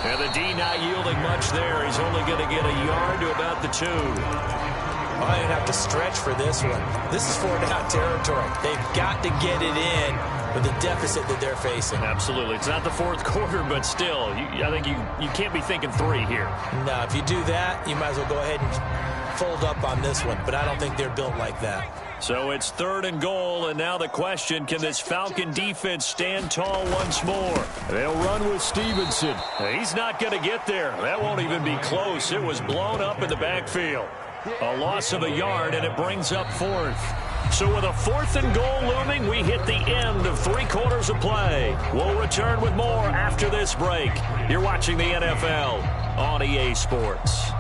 And the D not yielding much there. He's only going to get a yard to about the 2. I didn't have to stretch for this one. This is 4-down territory. They've got to get it in with the deficit that they're facing. Absolutely. It's not the 4th quarter, but still, I think you can't be thinking 3 here. No, if you do that, you might as well go ahead and fold up on this one. But I don't think they're built like that. So it's 3rd and goal, and now the question, can this Falcon defense stand tall once more? They'll run with Stevenson. He's not going to get there. That won't even be close. It was blown up in the backfield. A loss of a yard, and it brings up 4th. So with a 4th and goal looming, we hit the end of 3 quarters of play. We'll return with more after this break. You're watching the NFL on EA Sports.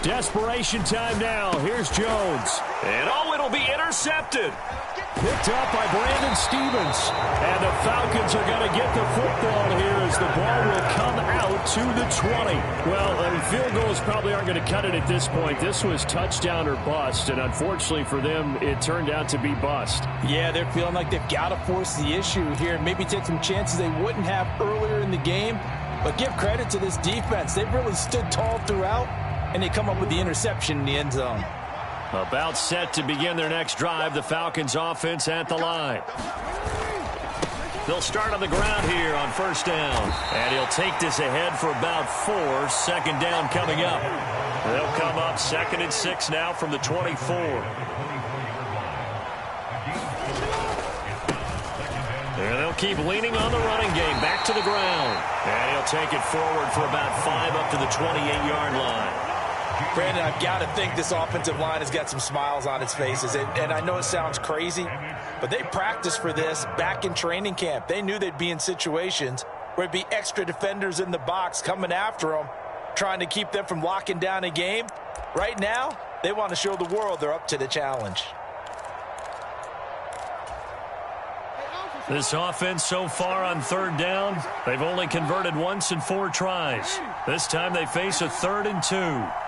Desperation time now. Here's Jones. And it'll be intercepted. Picked up by Brandon Stevens. And the Falcons are going to get the football here as the ball will come out to the 20. Well, field goals probably aren't going to cut it at this point. This was touchdown or bust, and unfortunately for them, it turned out to be bust. Yeah, they're feeling like they've got to force the issue here. Maybe take some chances they wouldn't have earlier in the game. But give credit to this defense. They've really stood tall throughout, and they come up with the interception in the end zone. About set to begin their next drive, the Falcons offense at the line. They'll start on the ground here on first down. And he'll take this ahead for about 4. 2nd down coming up. They'll come up 2nd and 6 now from the 24. And they'll keep leaning on the running game. Back to the ground. And he'll take it forward for about 5 up to the 28-yard line. Brandon, I've got to think this offensive line has got some smiles on its faces. And I know it sounds crazy, but they practiced for this back in training camp. They knew they'd be in situations where it'd be extra defenders in the box coming after them, trying to keep them from locking down a game. Right now, they want to show the world they're up to the challenge. This offense so far on 3rd down, they've only converted once in 4 tries. This time they face a 3rd and 2.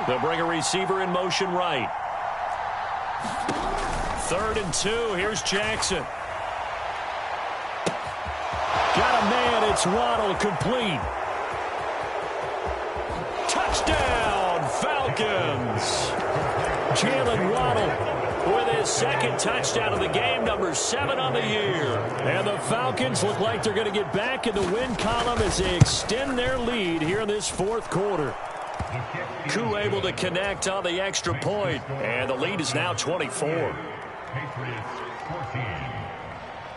They'll bring a receiver in motion right. 3rd and 2. Here's Jackson. Got a man. It's Waddle, complete. Touchdown, Falcons. Falcons. Jalen Waddle with his second touchdown of the game, number 7 on the year. And the Falcons look like they're going to get back in the win column as they extend their lead here in this fourth quarter. Koo able to connect on the extra point, and the lead is now 24. Patriots 14.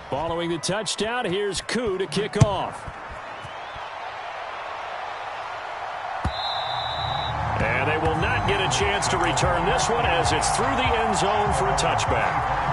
Following the touchdown, here's Koo to kick off. And they will not get a chance to return this one as it's through the end zone for a touchback.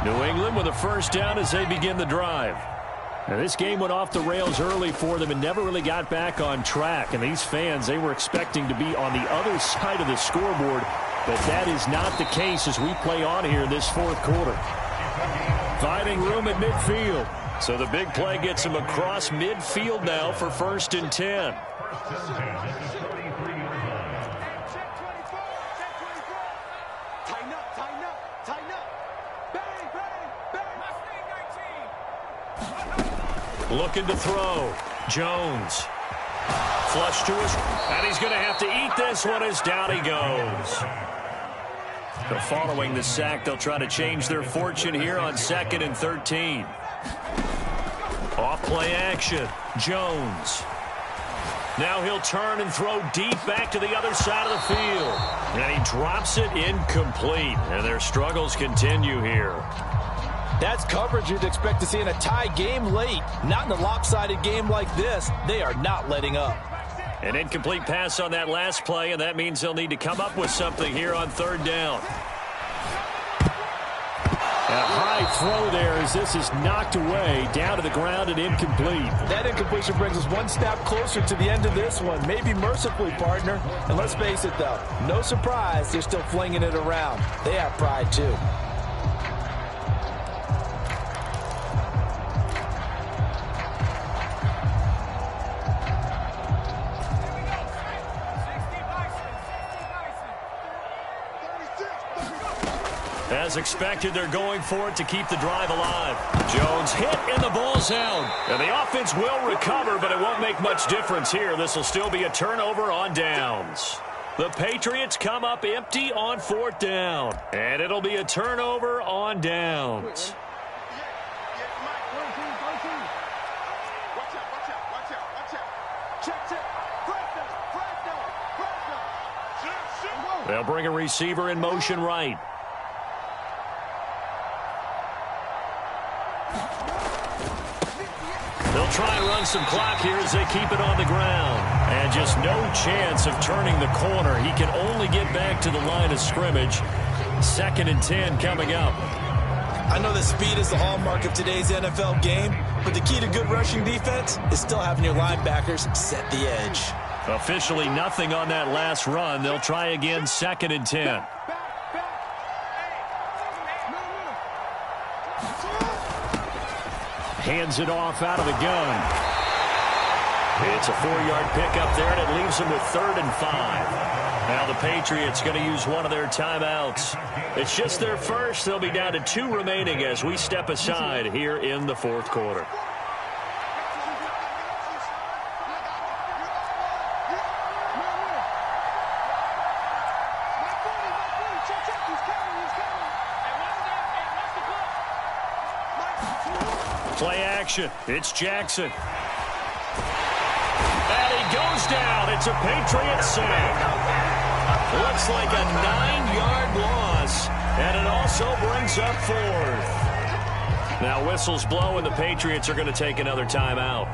New England with a first down as they begin the drive. Now, this game went off the rails early for them and never really got back on track. And these fans, they were expecting to be on the other side of the scoreboard, but that is not the case as we play on here in this fourth quarter. Finding room at midfield. So the big play gets him across midfield now for 1st and 10. First and 10 at the 33-yard line. Tighten up, tighten up, tighten up. Bang, bang, bang. Looking to throw. Jones. Flush to his, and he's going to have to eat this one as down he goes. So following the sack, they'll try to change their fortune here on 2nd and 13. Off play action. Jones. Now he'll turn and throw deep back to the other side of the field. And he drops it incomplete. And their struggles continue here. That's coverage you'd expect to see in a tie game late. Not in a lopsided game like this. They are not letting up. An incomplete pass on that last play, and that means they'll need to come up with something here on 3rd down. A high throw there as this is knocked away, down to the ground and incomplete. That incompletion brings us one step closer to the end of this one. Maybe mercifully, partner. And let's face it, though, no surprise they're still flinging it around. They have pride, too. As expected, they're going for it to keep the drive alive. Jones hit and the ball's out. And the offense will recover, but it won't make much difference here. This will still be a turnover on downs. The Patriots come up empty on 4th down. And it'll be a turnover on downs. They'll bring a receiver in motion right. They'll try and run some clock here as they keep it on the ground. And just no chance of turning the corner. He can only get back to the line of scrimmage. 2nd and 10 coming up. I know that speed is the hallmark of today's NFL game, but the key to good rushing defense is still having your linebackers set the edge. Officially nothing on that last run. They'll try again 2nd and 10. Hands it off out of the gun. It's a 4-yard pickup there, and it leaves them with 3rd and 5. Now the Patriots going to use one of their timeouts. It's just their first. They'll be down to 2 remaining as we step aside here in the 4th quarter. Play action. It's Jackson. And he goes down. It's a Patriot sack. Looks like a 9-yard loss. And it also brings up 4th. Now whistles blow and the Patriots are going to take another timeout.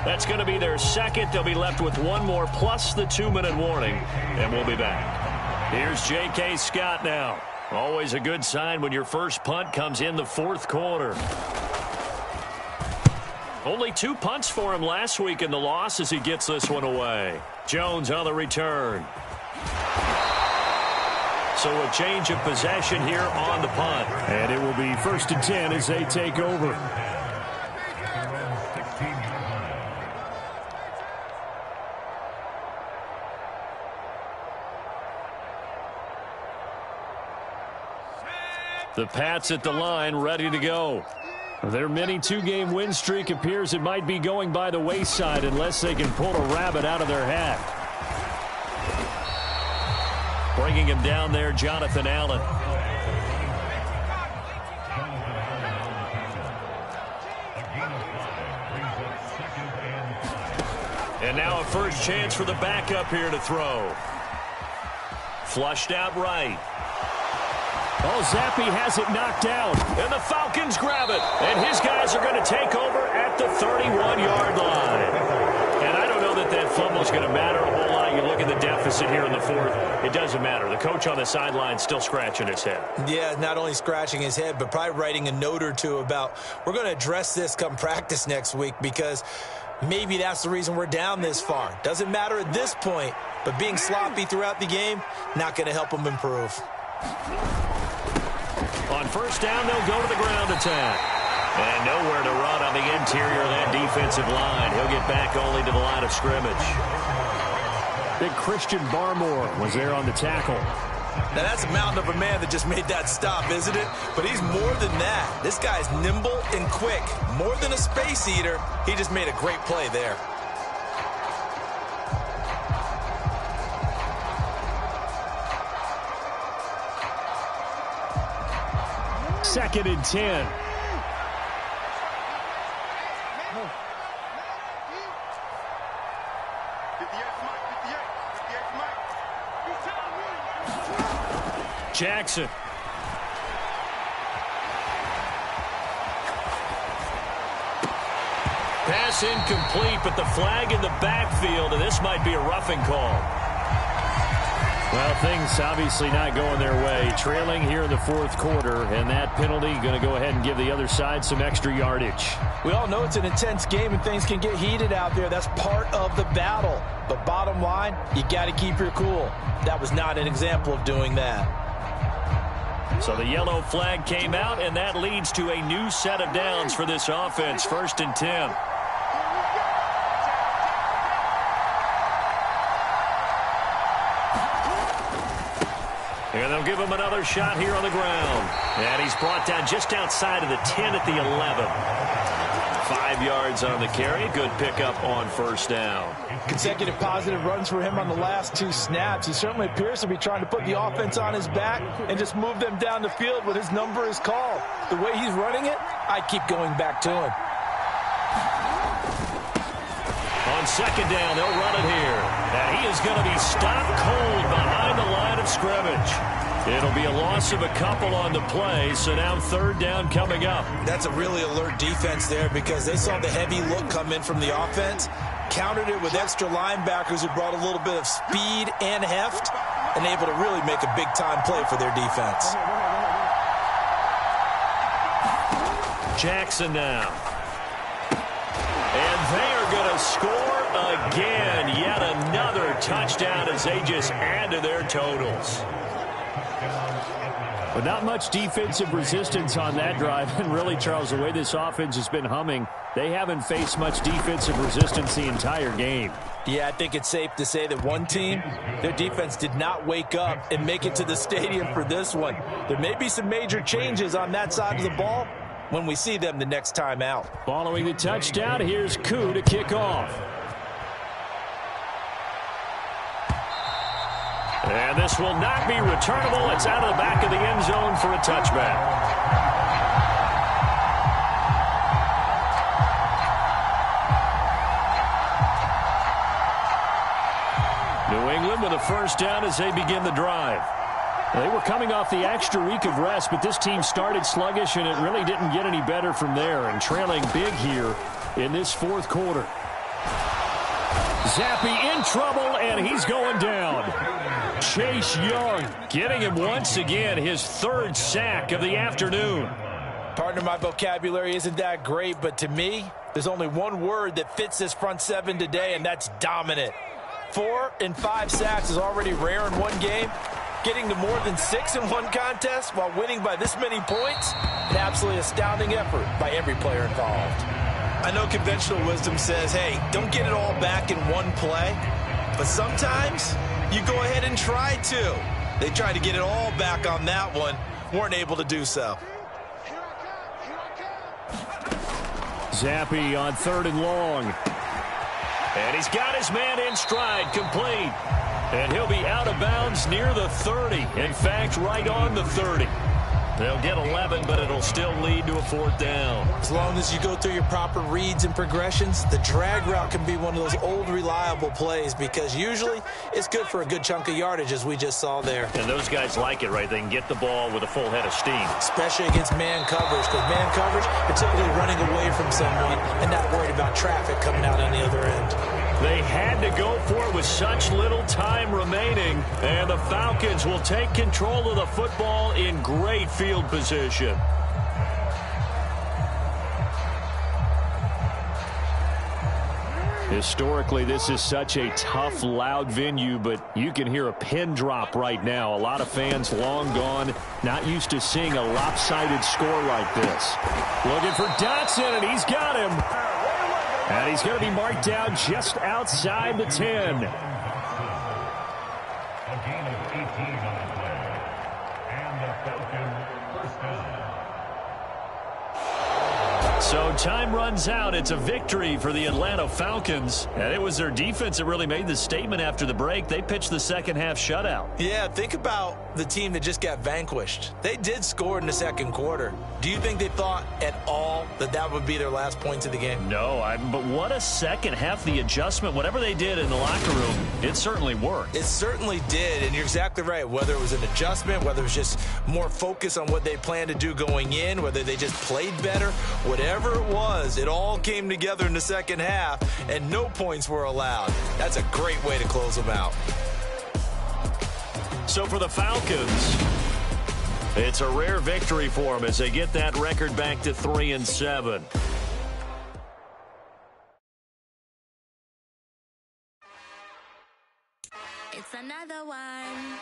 That's going to be their second. They'll be left with one more plus the 2-minute warning. And we'll be back. Here's J.K. Scott now. Always a good sign when your first punt comes in the 4th quarter. Only 2 punts for him last week in the loss as he gets this one away. Jones on the return. So a change of possession here on the punt. And it will be 1st and 10 as they take over. The Pats at the line, ready to go. Their mini two-game win streak appears it might be going by the wayside unless they can pull a rabbit out of their hat. Bringing him down there, Jonathan Allen. And now a first chance for the backup here to throw. Flushed out right. Oh, Zappi has it knocked down. And the Falcons grab it. And his guys are going to take over at the 31-yard line. And I don't know that that fumble's going to matter a whole lot. You look at the deficit here in the fourth. It doesn't matter. The coach on the sideline still scratching his head. Yeah, not only scratching his head, but probably writing a note or two about we're going to address this come practice next week because maybe that's the reason we're down this far. Doesn't matter at this point, but being sloppy throughout the game, not going to help them improve. On first down, they'll go to the ground attack. And nowhere to run on the interior of that defensive line. He'll get back only to the line of scrimmage. Big Christian Barmore was there on the tackle. Now, that's a mountain of a man that just made that stop, isn't it? But he's more than that. This guy's nimble and quick. More than a space eater, he just made a great play there. Second and 10. Jackson. Pass incomplete, but the flag in the backfield, and this might be a roughing call. Well, things obviously not going their way. Trailing here in the fourth quarter, and that penalty going to go ahead and give the other side some extra yardage. We all know it's an intense game and things can get heated out there. That's part of the battle. But bottom line, you got to keep your cool. That was not an example of doing that. So the yellow flag came out, and that leads to a new set of downs for this offense. 1st and 10. And they'll give him another shot here on the ground. And he's brought down just outside of the 10 at the 11. 5 yards on the carry. Good pickup on first down. Consecutive positive runs for him on the last 2 snaps. He certainly appears to be trying to put the offense on his back and just move them down the field when his number is called. The way he's running it, I'd keep going back to him. On second down, they'll run it here. And he is going to be stopped cold behind the line of scrimmage. It'll be a loss of a couple on the play, so now 3rd down coming up. That's a really alert defense there because they saw the heavy look come in from the offense, countered it with extra linebackers who brought a little bit of speed and heft, and able to really make a big-time play for their defense. Jackson now. And they are going to score again. Yet another touchdown as they just add to their totals. But not much defensive resistance on that drive. And really, Charles, the way this offense has been humming, they haven't faced much defensive resistance the entire game. Yeah, I think it's safe to say that one team, their defense did not wake up and make it to the stadium for this one. There may be some major changes on that side of the ball when we see them the next time out. Following the touchdown, here's Koo to kick off. And this will not be returnable. It's out of the back of the end zone for a touchback. New England with a first down as they begin the drive. They were coming off the extra week of rest, but this team started sluggish, and it really didn't get any better from there, and trailing big here in this fourth quarter. Zappi in trouble, and he's going down. Chase Young getting him once again, his 3rd sack of the afternoon. Partner, my vocabulary isn't that great, but to me, there's only one word that fits this front 7 today, and that's dominant. 4 and 5 sacks is already rare in one game. Getting to more than 6 in one contest while winning by this many points, an absolutely astounding effort by every player involved. I know conventional wisdom says, hey, don't get it all back in one play, but sometimes you go ahead and try to. They tried to get it all back on that one, weren't able to do so. Zappi on 3rd and long. And he's got his man in stride, complete. And he'll be out of bounds near the 30. In fact, right on the 30. They'll get 11, but it'll still lead to a 4th down. As long as you go through your proper reads and progressions, the drag route can be one of those old reliable plays because usually it's good for a good chunk of yardage, as we just saw there. And those guys like it, right? They can get the ball with a full head of steam. Especially against man coverage, because man coverage, you're typically running away from someone and not worried about traffic coming out on the other end. They had to go for it with such little time remaining, and the Falcons will take control of the football in great field position. Historically, this is such a tough, loud venue, but you can hear a pin drop right now. A lot of fans long gone, not used to seeing a lopsided score like this. Looking for Dotson, and he's got him. And he's going to be marked down just outside the 10. A gain of 18 on the play. And the Falcon first down. So time runs out. It's a victory for the Atlanta Falcons. And it was their defense that really made the statement after the break. They pitched the second half shutout. Yeah, think about the team that just got vanquished. They did score in the second quarter. Do you think they thought at all that that would be their last points of the game? No, but what a second half. The adjustment, whatever they did in the locker room, it certainly worked. It certainly did, and you're exactly right. Whether it was an adjustment, whether it was just more focus on what they planned to do going in, whether they just played better, whatever it was, it all came together in the second half, and no points were allowed. That's a great way to close them out. So for the Falcons, it's a rare victory for them as they get that record back to 3-7. It's another one.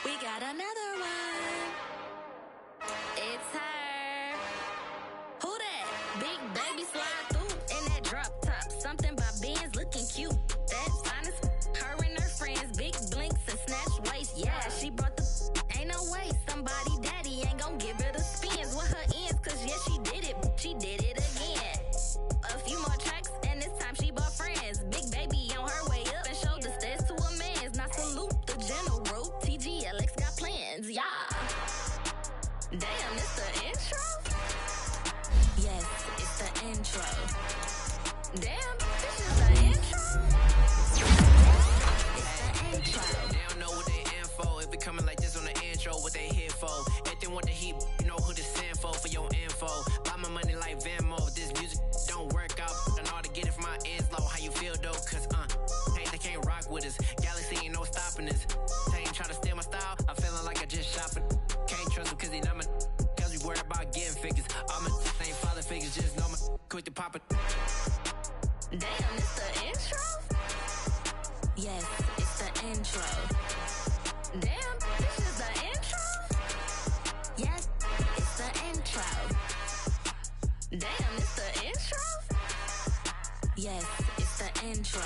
We got another one. It's her. Who that? Big baby slide through in that drop top. Something by Benz looking cute. That's honest. Her and her friends, big blinks and snatch waist. Yeah, she brought the. Ain't no way somebody daddy ain't gonna give her the spins with her ends. Cause yeah, she did it. She did it again. A few more tracks and this time she bought friends. Big baby on her way up and showed the stairs to a man's. Now salute the general. TGLX got plans. Yeah. Damn, it's the intro? Yes, it's the intro. Damn, this is the intro? It's the intro. They don't know what they info. If it coming like this on the intro, what they here for? If they want the heat, you know who to send for your info. Buy my money like Venmo. This music don't work out. I know how to get it from my ends low. How you feel though? Cause hey, they can't rock with us. Galaxy ain't no stopping us. They ain't try to steal my style. I'm feeling like I just shopping. Can't trust them cause they not my. Cause we worried about getting figures. All my ain't father figures. Just know my quick to pop it. Damn, it's the intro? Yes, it's the intro. Damn, this is the intro? Yes, it's the intro. Damn, it's the intro? Yes, it's the intro.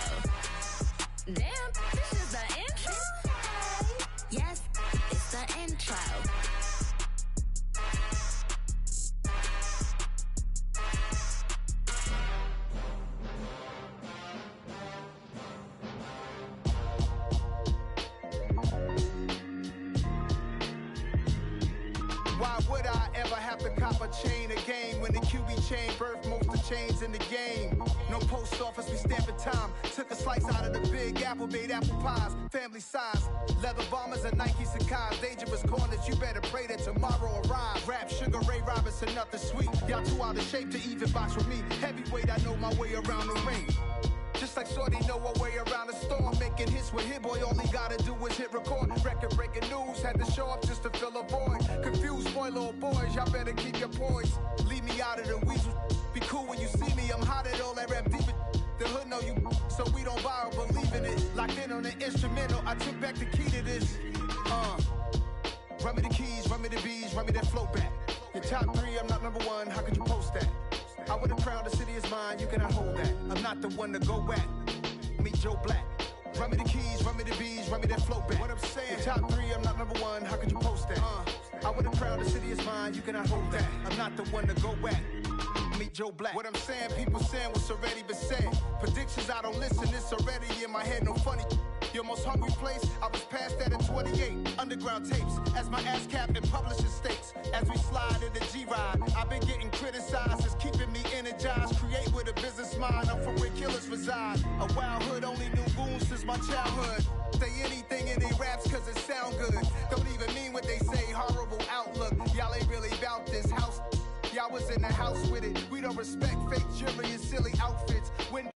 Damn, this is the intro? Yes, it's the intro. Why would I ever have to cop a chain again when the QB chain birthed most of the chains in the game? No post office, we stamping time. Took a slice out of the big apple, made apple pies, family size. Leather bombers and Nike Sacai's. Dangerous corners, you better pray that tomorrow arrives. Rap, Sugar Ray Robinson, nothing sweet. Y'all too out of shape to even box with me. Heavyweight, I know my way around the ring. Just like Shorty know her way around the storm. Making hits with Hit Boy, all he gotta do is hit record. Record breaking news, had to show up just to fill a void. Confused boy, little boys, y'all better keep your poise. Leave me out of the weasel. Be cool when you see me, I'm hot at all that rap deep. The hood know you, so we don't borrow, believe in it. Locked in on the instrumental, I took back the key to this. run me the B's, run me that flow back. Your top 3, I'm not number 1, how could you post that? I would have crowned the city is mine, you cannot hold that. I'm not the one to go at. Meet Joe Black. Run me the keys, run me the B's, run me that flow back. What I'm saying, your top 3, I'm not number 1, how could you post that? I would have crowned the city is mine, you cannot hold that. I'm not the one to go at. Meet Joe Black. What I'm saying, people saying what's already been said. Predictions, I don't listen, it's already in my head, no funny. Your most hungry place, I was past that at 28. Underground tapes, as my ass cap in publishing states. As we slide in the G-Ride, I've been getting criticized, it's keeping me energized. Create with a business mind, I'm from where killers reside. A wild hood, only knew goons since my childhood. Say anything in they raps cause it sound good. Don't even mean what they say, horrible outlook. Y'all ain't really about this house. Y'all was in the house with it. We don't respect fake jewelry and silly outfits. When